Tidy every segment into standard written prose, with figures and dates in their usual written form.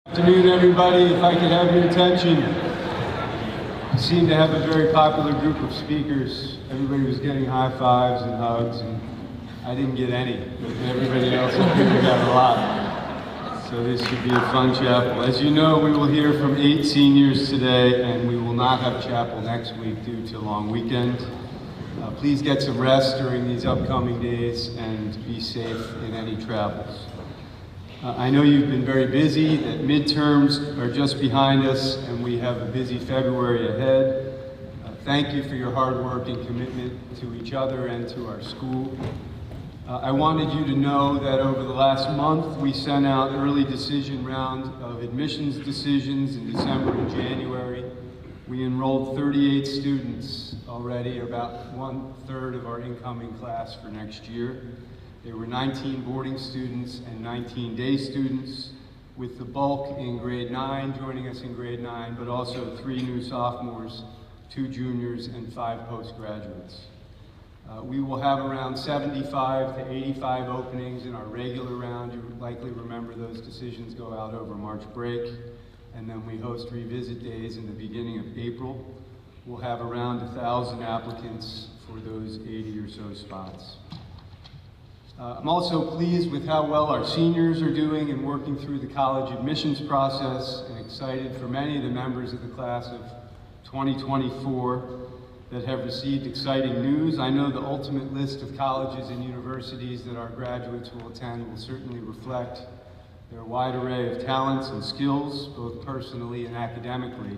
Good afternoon, everybody. If I could have your attention. We seem to have a very popular group of speakers. Everybody was getting high fives and hugs, and I didn't get any, but everybody else up here got a lot. So this should be a fun chapel. As you know, we will hear from 8 seniors today, and we will not have chapel next week due to a long weekend. Please get some rest during these upcoming days and be safe in any travels. I know you've been very busy, that midterms are just behind us, and we have a busy February ahead. Thank you for your hard work and commitment to each other and to our school. I wanted you to know that over the last month, we sent out early decision round of admissions decisions in December and January. We enrolled 38 students already, about 1/3 of our incoming class for next year. There were 19 boarding students and 19 day students, with the bulk in grade 9 joining us in grade 9, but also 3 new sophomores, 2 juniors, and 5 postgraduates. We will have around 75 to 85 openings in our regular round. You likely remember those decisions go out over March break, and then we host revisit days in the beginning of April. We'll have around 1,000 applicants for those 80 or so spots. I'm also pleased with how well our seniors are doing in working through the college admissions process, and excited for many of the members of the class of 2024 that have received exciting news. I know the ultimate list of colleges and universities that our graduates will attend will certainly reflect their wide array of talents and skills, both personally and academically.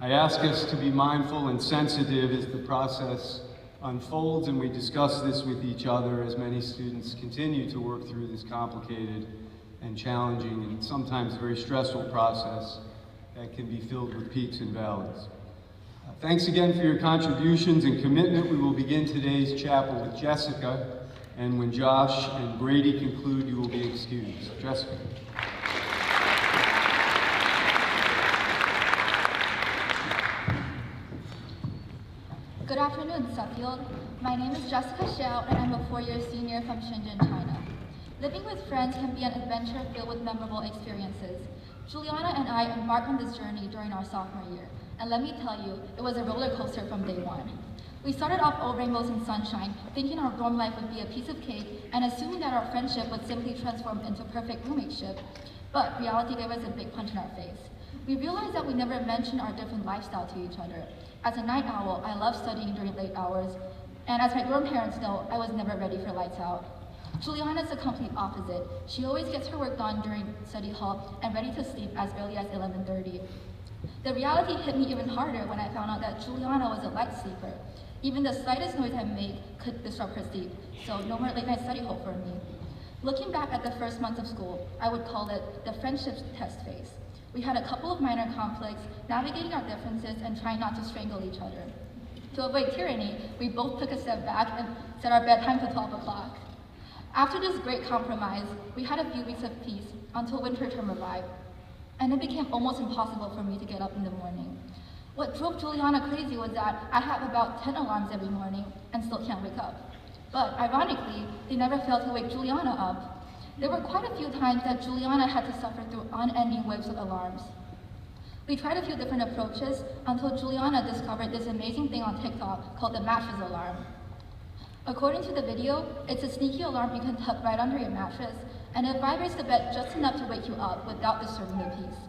I ask us to be mindful and sensitive as the process unfolds, and we discuss this with each other as many students continue to work through this complicated and challenging and sometimes very stressful process that can be filled with peaks and valleys. Thanks again for your contributions and commitment. We will begin today's chapel with Jessica, and when Josh and Brady conclude, you will be excused. Jessica. Good afternoon, Suffield. My name is Jessica Xiao, and I'm a 4-year senior from Shenzhen, China. Living with friends can be an adventure filled with memorable experiences. Juliana and I embarked on this journey during our sophomore year, and let me tell you, it was a roller coaster from day one. We started off all rainbows and sunshine, thinking our dorm life would be a piece of cake, and assuming that our friendship would simply transform into perfect roommateship. But reality gave us a big punch in our face. We realized that we never mentioned our different lifestyle to each other. As a night owl, I love studying during late hours, and as my dorm parents know, I was never ready for lights out. Juliana's the complete opposite. She always gets her work done during study hall and ready to sleep as early as 11:30. The reality hit me even harder when I found out that Juliana was a light sleeper. Even the slightest noise I make could disrupt her sleep, so no more late night study hall for me. Looking back at the first month of school, I would call it the friendship test phase. We had a couple of minor conflicts, navigating our differences and trying not to strangle each other. To avoid tyranny, we both took a step back and set our bedtime to 12 o'clock. After this great compromise, we had a few weeks of peace until winter term arrived, and it became almost impossible for me to get up in the morning. What drove Juliana crazy was that I have about 10 alarms every morning and still can't wake up. But ironically, they never failed to wake Juliana up. There were quite a few times that Juliana had to suffer through unending waves of alarms. We tried a few different approaches until Juliana discovered this amazing thing on TikTok called the mattress alarm. According to the video, it's a sneaky alarm you can tuck right under your mattress, and it vibrates the bed just enough to wake you up without disturbing the peace.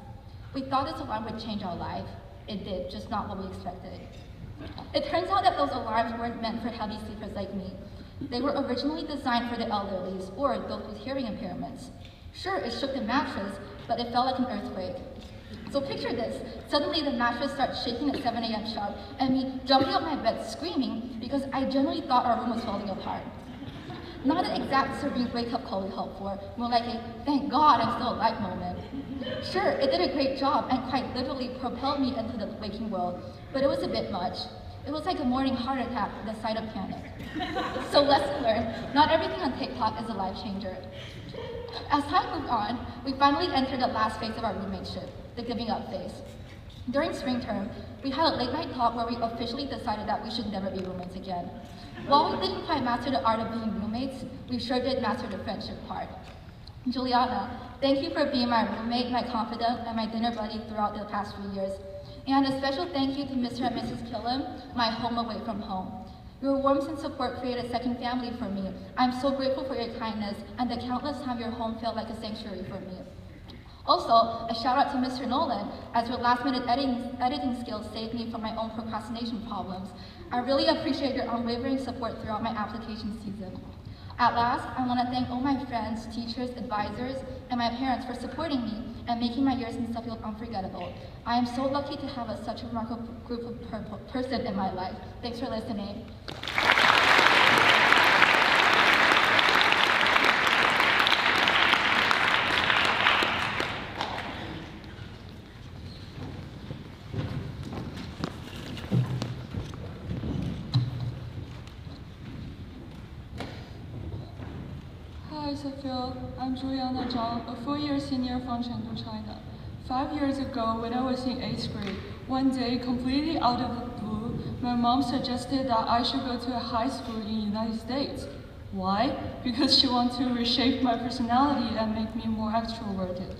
We thought this alarm would change our life. It did, just not what we expected. It turns out that those alarms weren't meant for heavy sleepers like me. They were originally designed for the elderly or those with hearing impairments. Sure, it shook the mattress, but it felt like an earthquake. So picture this, suddenly the mattress starts shaking at 7 a.m. sharp, and me jumping up my bed screaming because I genuinely thought our room was falling apart. Not an exact serene wake-up call we hoped for, more like a thank God I'm still alive moment. Sure, it did a great job and quite literally propelled me into the waking world, but it was a bit much. It was like a morning heart attack with a side of panic. So lesson learned, not everything on TikTok is a life changer. As time moved on, we finally entered the last phase of our roommateship, the giving up phase. During spring term, we had a late night talk where we officially decided that we should never be roommates again. While we didn't quite master the art of being roommates, we sure did master the friendship part. Juliana, thank you for being my roommate, my confidant, and my dinner buddy throughout the past few years. And a special thank you to Mr. and Mrs. Killam, my home away from home. Your warmth and support created a second family for me. I'm so grateful for your kindness and the countless times your home felt like a sanctuary for me. Also, a shout out to Mr. Nolan, as your last minute editing skills saved me from my own procrastination problems. I really appreciate your unwavering support throughout my application season. At last, I want to thank all my friends, teachers, advisors, and my parents for supporting me and making my years in Suffield unforgettable. I am so lucky to have such a remarkable group of person in my life. Thanks for listening. Hi, Suffield. I'm Juliana Zhang, a four-year senior from Chengdu, China. 5 years ago, when I was in 8th grade, one day, completely out of the blue, my mom suggested that I should go to a high school in the United States. Why? Because she wanted to reshape my personality and make me more extroverted.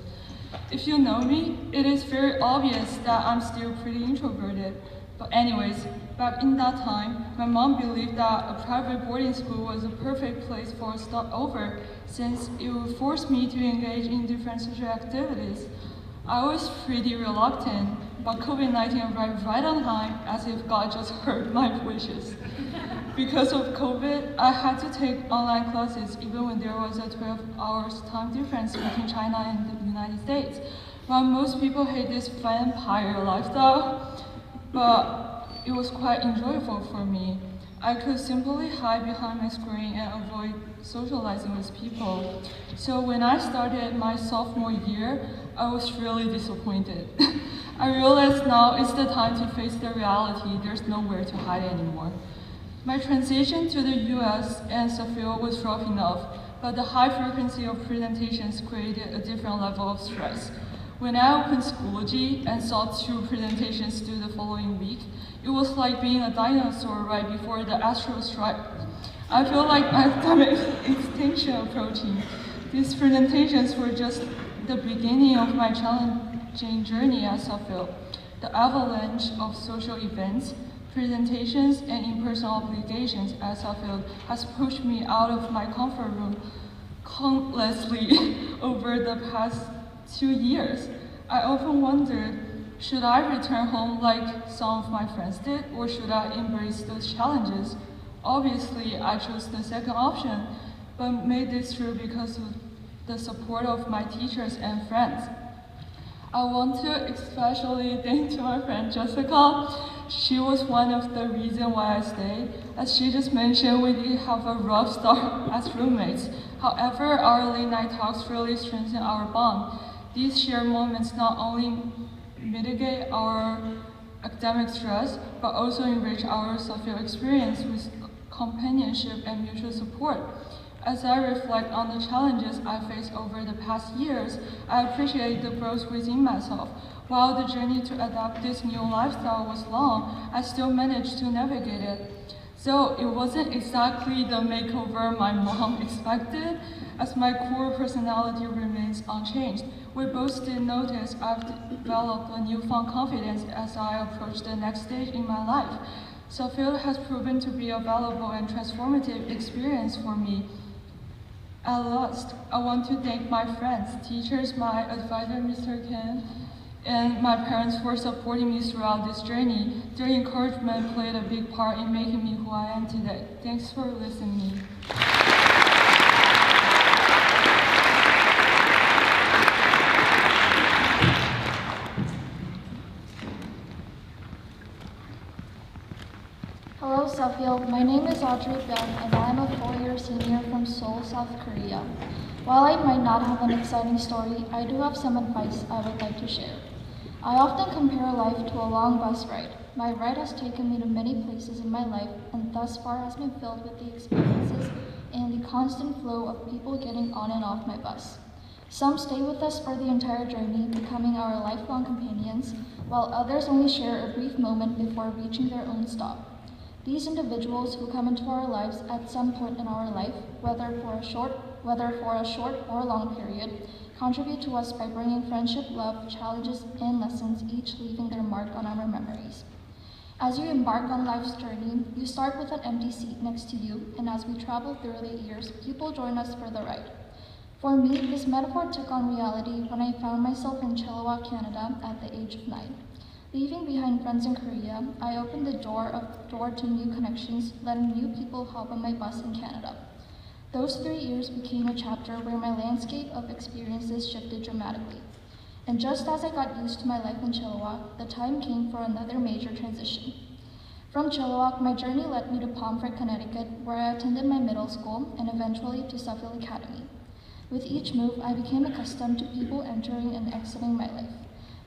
If you know me, it is very obvious that I'm still pretty introverted. But anyways, back in that time, my mom believed that a private boarding school was a perfect place for a start over, since it would force me to engage in different social activities. I was pretty reluctant, but COVID-19 arrived right on time, as if God just heard my wishes. Because of COVID, I had to take online classes even when there was a 12 hours time difference between China and the United States. While most people hate this vampire lifestyle, but it was quite enjoyable for me. I could simply hide behind my screen and avoid socializing with people. So when I started my sophomore year, I was really disappointed. I realized now it's the time to face the reality. There's nowhere to hide anymore. My transition to the US and Suffield was rough enough, but the high frequency of presentations created a different level of stress. When I opened Schoology and saw 2 presentations due the following week, it was like being a dinosaur right before the asteroid strike. I feel like academic extinction approaching. These presentations were just the beginning of my challenging journey at Suffield. The avalanche of social events, presentations, and in-person obligations at Suffield has pushed me out of my comfort room countlessly over the past 2 years. I often wondered, should I return home like some of my friends did, or should I embrace those challenges? Obviously, I chose the second option, but made this through because of the support of my teachers and friends. I want to especially thank to my friend Jessica. She was one of the reasons why I stayed. As she just mentioned, we did have a rough start as roommates. However, our late night talks really strengthened our bond. These shared moments not only mitigate our academic stress, but also enrich our social experience with companionship and mutual support. As I reflect on the challenges I faced over the past years, I appreciate the growth within myself. While the journey to adapt this new lifestyle was long, I still managed to navigate it. So it wasn't exactly the makeover my mom expected, as my core personality remains unchanged. We both did notice I've developed a newfound confidence as I approach the next stage in my life. Suffield has proven to be a valuable and transformative experience for me. At last, I want to thank my friends, teachers, my advisor, Mr. Ken, and my parents for supporting me throughout this journey. Their encouragement played a big part in making me who I am today. Thanks for listening. Hello, Suffield. My name is Audrey and I am a 4-year senior from Seoul, South Korea. While I might not have an exciting story, I do have some advice I would like to share. I often compare life to a long bus ride. My ride has taken me to many places in my life, and thus far has been filled with the experiences and the constant flow of people getting on and off my bus. Some stay with us for the entire journey, becoming our lifelong companions, while others only share a brief moment before reaching their own stop. These individuals who come into our lives at some point in our life, whether for a short whether for a short or long period, contribute to us by bringing friendship, love, challenges, and lessons, each leaving their mark on our memories. As you embark on life's journey, you start with an empty seat next to you, and as we travel through the years, people join us for the ride. For me, this metaphor took on reality when I found myself in Chilliwack, Canada at the age of 9. Leaving behind friends in Korea, I opened the door to new connections, letting new people hop on my bus in Canada. Those 3 years became a chapter where my landscape of experiences shifted dramatically. And just as I got used to my life in Chilliwack, the time came for another major transition. From Chilliwack, my journey led me to Pomfret, Connecticut, where I attended my middle school and eventually to Suffield Academy. With each move, I became accustomed to people entering and exiting my life.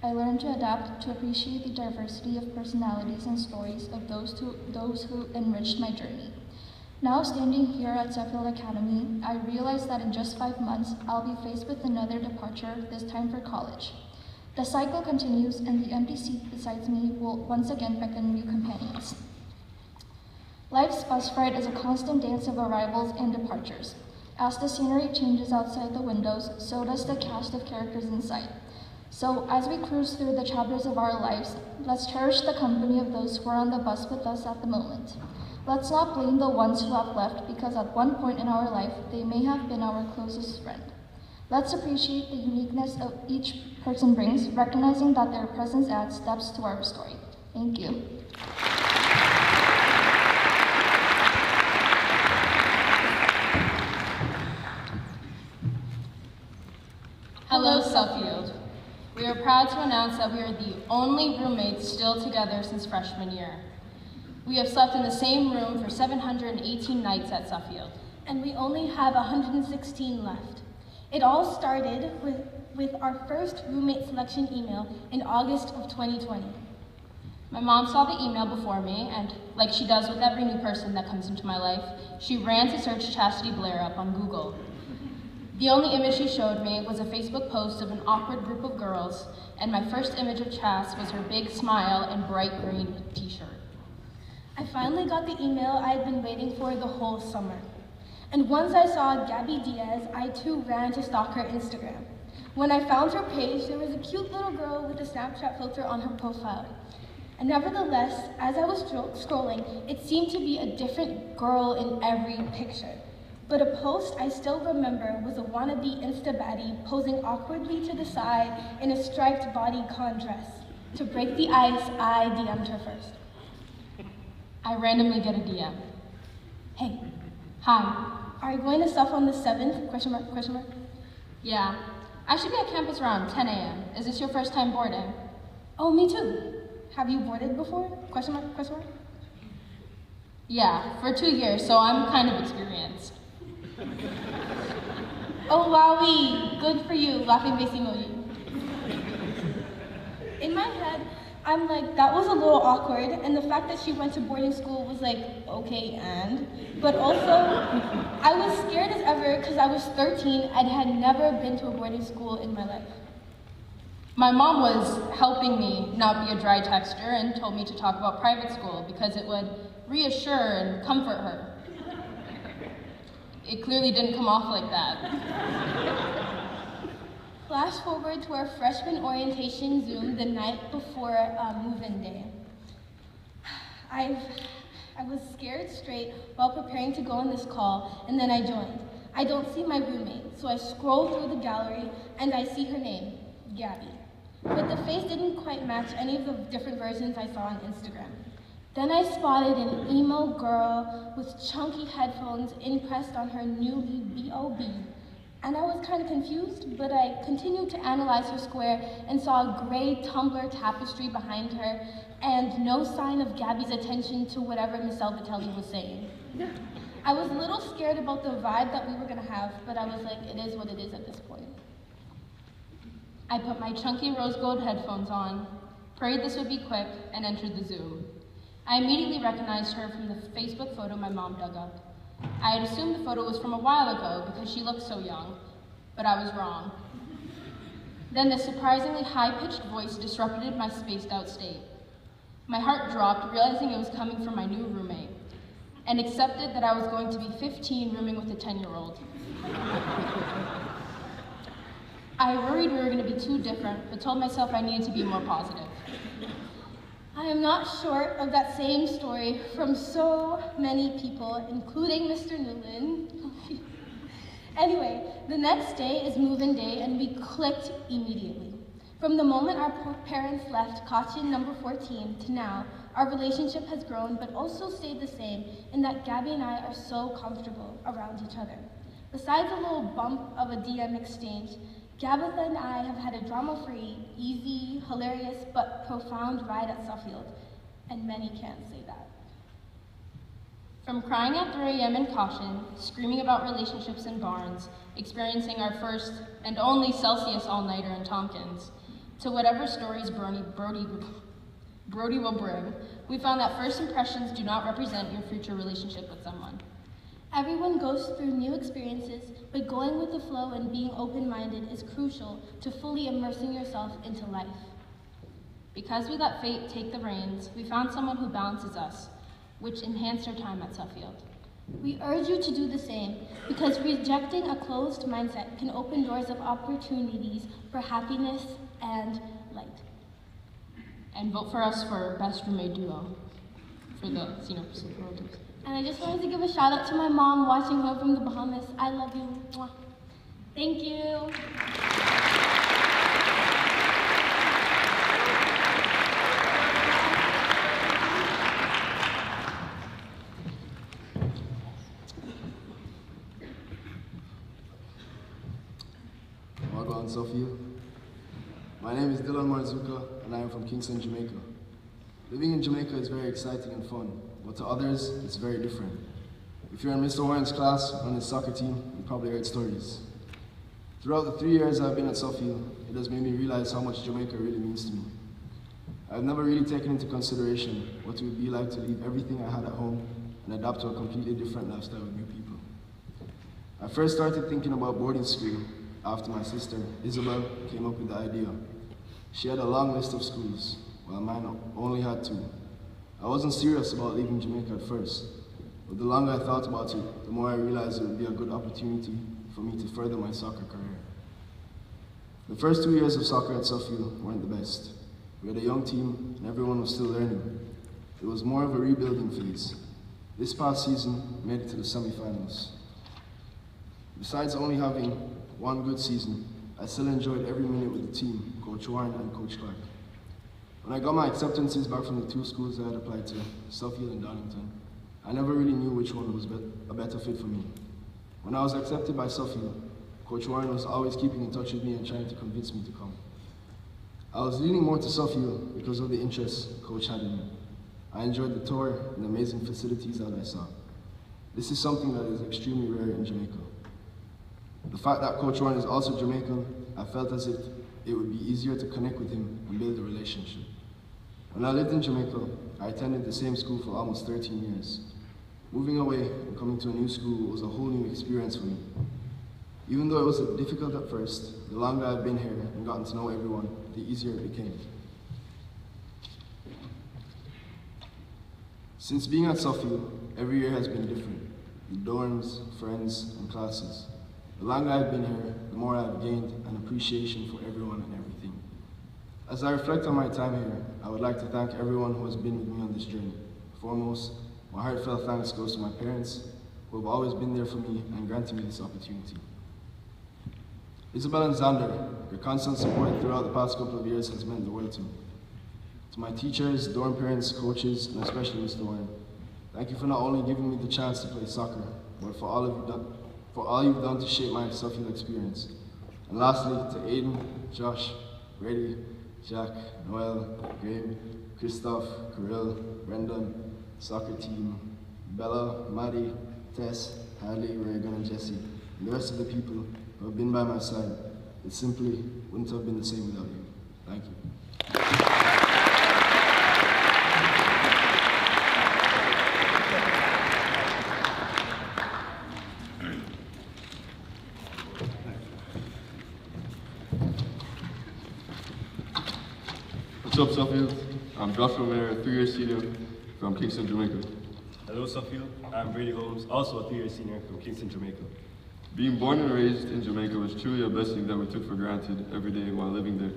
I learned to adapt, to appreciate the diversity of personalities and stories of those who enriched my journey. Now standing here at Suffield Academy, I realize that in just 5 months, I'll be faced with another departure, this time for college. The cycle continues, and the empty seat beside me will once again beckon new companions. Life's bus ride is a constant dance of arrivals and departures. As the scenery changes outside the windows, so does the cast of characters inside. So as we cruise through the chapters of our lives, let's cherish the company of those who are on the bus with us at the moment. Let's not blame the ones who have left, because at one point in our life, they may have been our closest friend. Let's appreciate the uniqueness of each person brings, recognizing that their presence adds steps to our story. Thank you. Hello, Suffield. We are proud to announce that we are the only roommates still together since freshman year. We have slept in the same room for 718 nights at Suffield. And we only have 116 left. It all started with our first roommate selection email in August of 2020. My mom saw the email before me, and like she does with every new person that comes into my life, she ran to search Chastity Blair up on Google. The only image she showed me was a Facebook post of an awkward group of girls, and my first image of Chas was her big smile and bright green t-shirt. I finally got the email I had been waiting for the whole summer. And once I saw Gabby Diaz, I too ran to stalk her Instagram. When I found her page, there was a cute little girl with a Snapchat filter on her profile. And nevertheless, as I was scrolling, it seemed to be a different girl in every picture. But a post I still remember was a wannabe Insta baddie posing awkwardly to the side in a striped bodycon dress. To break the ice, I DM'd her first. I randomly get a DM. Hey, Hi. are you going to Suff on the 7th? Question mark, question mark. Yeah. I should be at campus around 10 a.m. Is this your first time boarding? Oh, me too. Have you boarded before? Question mark, question mark. Yeah, for 2 years, so I'm kind of experienced. Oh, wowie, good for you, laughing face emoji. In my head, I'm like, that was a little awkward, and the fact that she went to boarding school was like, okay, and? But also, I was scared as ever because I was 13 and had never been to a boarding school in my life. My mom was helping me not be a dry texter and told me to talk about private school because it would reassure and comfort her. It clearly didn't come off like that. Flash forward to our freshman orientation Zoom the night before move-in day. I was scared straight while preparing to go on this call, and then I joined. I don't see my roommate, so I scroll through the gallery and I see her name, Gabby. But the face didn't quite match any of the different versions I saw on Instagram. Then I spotted an emo girl with chunky headphones impressed on her newly B.O.B. And I was kind of confused, but I continued to analyze her square and saw a gray Tumblr tapestry behind her and no sign of Gabby's attention to whatever Miss Salvatelli was saying. I was a little scared about the vibe that we were gonna have, but I was like, it is what it is at this point. I put my chunky rose gold headphones on, prayed this would be quick, and entered the Zoom. I immediately recognized her from the Facebook photo my mom dug up. I had assumed the photo was from a while ago because she looked so young, but I was wrong. Then this surprisingly high-pitched voice disrupted my spaced-out state. My heart dropped, realizing it was coming from my new roommate. and accepted that I was going to be 15 rooming with a 10-year-old. I worried we were going to be too different, but told myself I needed to be more positive. I am not short of that same story from so many people, including Mr. Newland. Anyway, the next day is move-in day, and we clicked immediately. From the moment our parents left caution number 14 to now, our relationship has grown, but also stayed the same in that Gabby and I are so comfortable around each other. Besides a little bump of a DM exchange, Gabitha and I have had a drama-free, easy, hilarious, but profound ride at Suffield, and many can't say that. From crying at 3 a.m. in caution, screaming about relationships in barns, experiencing our first and only Celsius all-nighter in Tompkins, to whatever stories Brody will bring, we found that first impressions do not represent your future relationship with someone. Everyone goes through new experiences, but going with the flow and being open-minded is crucial to fully immersing yourself into life. Because we let fate take the reins, we found someone who balances us, which enhanced our time at Suffield. We urge you to do the same, because rejecting a closed mindset can open doors of opportunities for happiness and light. And vote for us for Best Roommate Duo for the Senior Superlatives. And I just wanted to give a shout out to my mom watching home from the Bahamas. I love you. Mwah. Thank you. Wagwan Sophia. My name is Dylan Marzuka, and I am from Kingston, Jamaica. Living in Jamaica is very exciting and fun, but to others, it's very different. If you're in Mr. Warren's class on his soccer team, you probably heard stories. Throughout the 3 years I've been at Suffield, it has made me realize how much Jamaica really means to me. I've never really taken into consideration what it would be like to leave everything I had at home and adapt to a completely different lifestyle with new people. I first started thinking about boarding school after my sister, Isabel, came up with the idea. She had a long list of schools, while mine only had 2. I wasn't serious about leaving Jamaica at first, but the longer I thought about it, the more I realized it would be a good opportunity for me to further my soccer career. The first 2 years of soccer at Suffield weren't the best. We had a young team, and everyone was still learning. It was more of a rebuilding phase. This past season, we made it to the semi-finals. Besides only having one good season, I still enjoyed every minute with the team, Coach Warren and Coach Clark. When I got my acceptances back from the 2 schools I had applied to, Suffield and Donington, I never really knew which one was a better fit for me. When I was accepted by Suffield, Coach Warren was always keeping in touch with me and trying to convince me to come. I was leaning more to Suffield because of the interest Coach had in me. I enjoyed the tour and the amazing facilities that I saw. This is something that is extremely rare in Jamaica. The fact that Coach Warren is also Jamaican, I felt as if it would be easier to connect with him and build a relationship. When I lived in Jamaica, I attended the same school for almost 13 years. Moving away and coming to a new school was a whole new experience for me. Even though it was difficult at first, the longer I've been here and gotten to know everyone, the easier it became. Since being at Suffield, every year has been different, with dorms, friends, and classes. The longer I've been here, the more I've gained an appreciation for everyone and everything. As I reflect on my time here, I would like to thank everyone who has been with me on this journey. Foremost, my heartfelt thanks goes to my parents, who have always been there for me and granted me this opportunity. Isabel and Xander, your constant support throughout the past couple of years has meant the world to me. To my teachers, dorm parents, coaches, and especially Mr. Warren, thank you for not only giving me the chance to play soccer, but for all you've done to shape my Suffield experience. And lastly, to Aiden, Josh, Brady, Jack, Noel, Gabe, Christoph, Kirill, Brendan, soccer team, Bella, Maddie, Tess, Hadley, Reagan, and Jesse, and the rest of the people who have been by my side. It simply wouldn't have been the same without you. Thank you. What's up, Suffield? I'm Joshua Mayer, 3-year senior from Kingston, Jamaica. Hello, Suffield. I'm Brady Holmes, also a 3-year senior from Kingston, Jamaica. Being born and raised in Jamaica was truly a blessing that we took for granted every day while living there.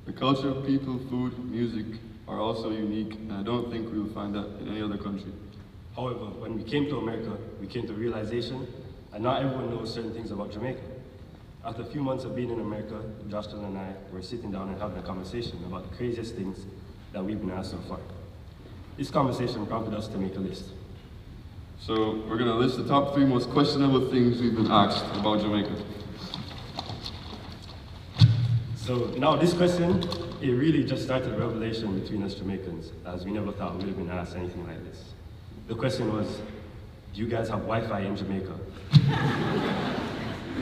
The culture, people, food, music are also unique, and I don't think we will find that in any other country. However, when we came to America, we came to a realization that not everyone knows certain things about Jamaica. After a few months of being in America, Joshua and I were sitting down and having a conversation about the craziest things that we've been asked so far. This conversation prompted us to make a list. So we're going to list the top 3 most questionable things we've been asked about Jamaica. So now this question, it really just started a revelation between us Jamaicans, as we never thought we would have been asked anything like this. The question was, do you guys have Wi-Fi in Jamaica?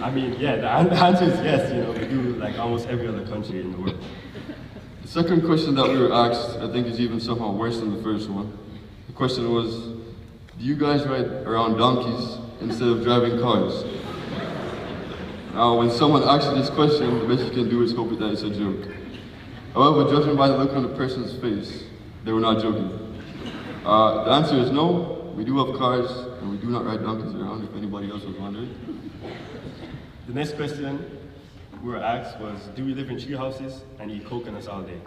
I mean, yeah, the answer is yes, we do like almost every other country in the world. The second question that we were asked, I think, is even somehow worse than the first one. The question was, do you guys ride around donkeys instead of driving cars? Now, when someone asks you this question, the best you can do is hope that it's a joke. However, judging by the look on the person's face, they were not joking. The answer is no, we do have cars, and we do not ride donkeys around, if anybody else was wondering. The next question we were asked was, do we live in tree houses and eat coconuts all day?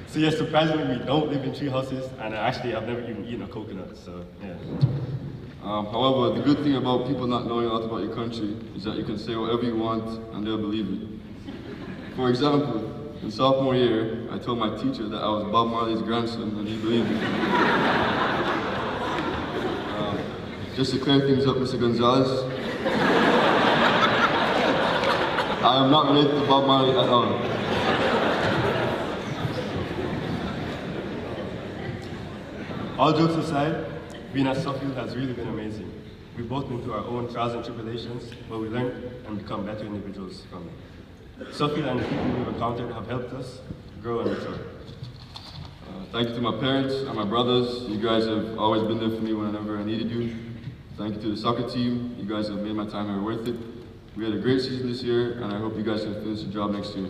So yes, surprisingly, we don't live in tree houses, and actually I've never even eaten a coconut, so yeah. However, the good thing about people not knowing a lot about your country is that you can say whatever you want and they'll believe it. For example, in sophomore year, I told my teacher that I was Bob Marley's grandson and he believed me. Just to clear things up, Mr. Gonzalez, I am not related to Bob Marley at all. All jokes aside, being at Suffield has really been amazing. We've both been through our own trials and tribulations, but we learn and become better individuals from it. Suffield and the people we've encountered have helped us grow and mature. Thank you to my parents and my brothers. You guys have always been there for me whenever I needed you. Thank you to the soccer team. You guys have made my time here worth it. We had a great season this year, and I hope you guys can finish the job next year.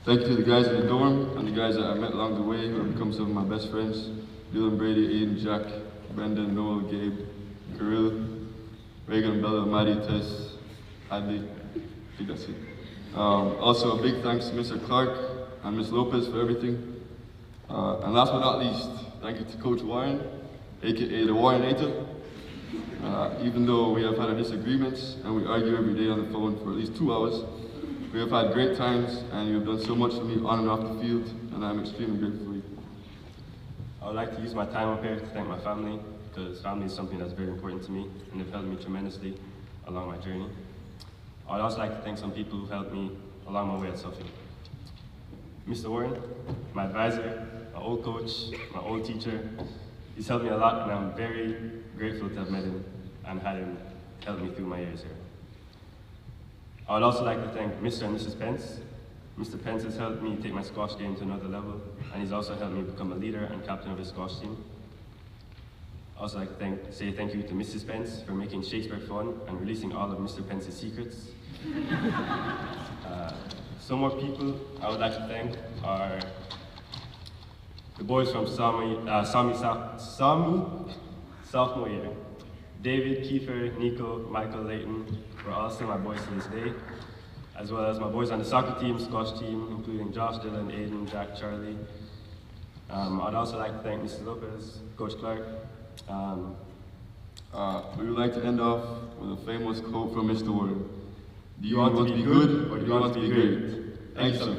Thank you to the guys in the dorm and the guys that I met along the way who have become some of my best friends. Dylan, Brady, Aiden, Jack, Brendan, Noel, Gabe, Kirill, Reagan, Bella, Maddie, Tess, Adley. I think that's it. Also a big thanks to Mr. Clark and Ms. Lopez for everything. And last but not least, thank you to Coach Warren, aka the Warrenator. Even though we have had our disagreements and we argue every day on the phone for at least 2 hours, we have had great times and you have done so much for me on and off the field, and I'm extremely grateful for you. I would like to use my time up here to thank my family, because family is something that's very important to me, and they've helped me tremendously along my journey. I'd also like to thank some people who've helped me along my way at Suffield. Mr. Warren, my advisor, my old coach, my old teacher, he's helped me a lot, and I'm very grateful to have met him and had him help me through my years here. I would also like to thank Mr. and Mrs. Pence. Mr. Pence has helped me take my squash game to another level, and he's also helped me become a leader and captain of the squash team. I also like to say thank you to Mrs. Pence for making Shakespeare fun and releasing all of Mr. Pence's secrets. Some more people I would like to thank are the boys from Sami sophomore year. David, Kiefer, Nico, Michael, Layton were all still my boys to this day, as well as my boys on the soccer team, squash team, including Josh, Dylan, Aiden, Jack, Charlie. I'd also like to thank Mr. Lopez, Coach Clark. We would like to end off with a famous quote from Mr. Warren. Do you want to be good or do you want to be great? Thank you, sir.